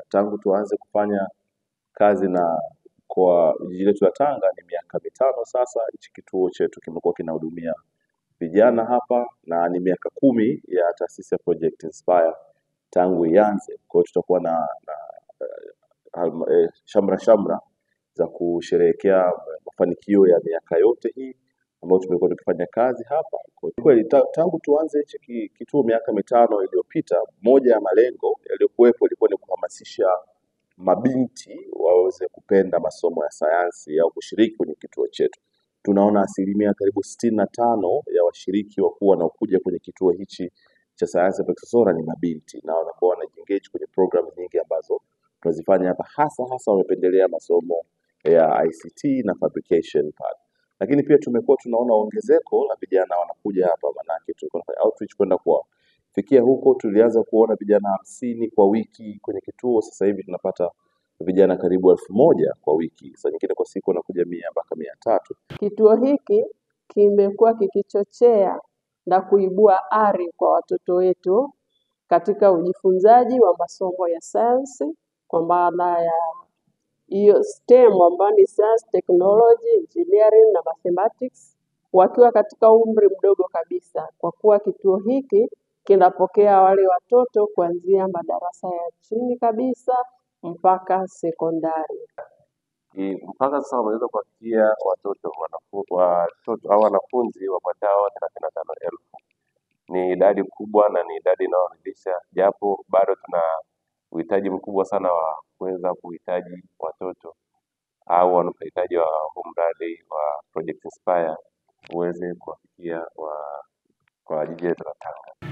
Tangu tuanze kufanya kazi na kwa jiji letu la Tanga ni miaka mitano sasa. Hichi kituo chetu kimekuwa kinahudumia vijana hapa na ni miaka 10 ya taasisi ya Project Inspire tangu ianze. Kwa hiyo tutakuwa na shamra shamra za kusherehekea mafanikio ya miaka yote hii ambayo tumekuwa tukifanya kazi hapa. Kwa kweli tangu tuanze hichi kituo miaka mitano iliyopita, moja ya malengo yaliyokuwepo ilikuwa ni kuhamasisha mabinti waweze kupenda masomo ya sayansi au kushiriki kwenye kituo chetu. Tunaona asilimia karibu 65 ya washiriki wakuu wanaokuja kwenye kituo hichi cha sayansi Peksasora ni mabinti, na wanakuwa wanajiengage kwenye program nyingi ambazo tunazifanya hapa, hasa wamependelea masomo ya ICT na fabrication pale. Lakini pia tumekuwa tunaona ongezeko la vijana wanakuja hapa, manake tulikuwa tunafanya outreach kwenda kuwafikia huko. Tulianza kuona vijana 50 kwa wiki kwenye kituo, sasa hivi tunapata vijana karibu 1000 kwa wiki, saa nyingine kwa siku wanakuja 100 mpaka 300. Kituo hiki kimekuwa kikichochea na kuibua ari kwa watoto wetu katika ujifunzaji wa masomo ya sayansi, kwa maana ya hiyo STEM ambayo ni science, technology, engineering na mathematics, wakiwa katika umri mdogo kabisa, kwa kuwa kituo hiki kinapokea wale watoto kuanzia madarasa ya chini kabisa mpaka sekondari. Mpaka sasa wameweza kuwafikia watoto au wanafunzi wapatao 35,000. Ni idadi kubwa na ni idadi inayoridhisha, japo bado tuna uhitaji mkubwa sana wa kuweza kuhitaji watoto au wanahitaji wa huu mradi wa Project Inspire uweze kuwafikia kwa jiji letu la Tanga.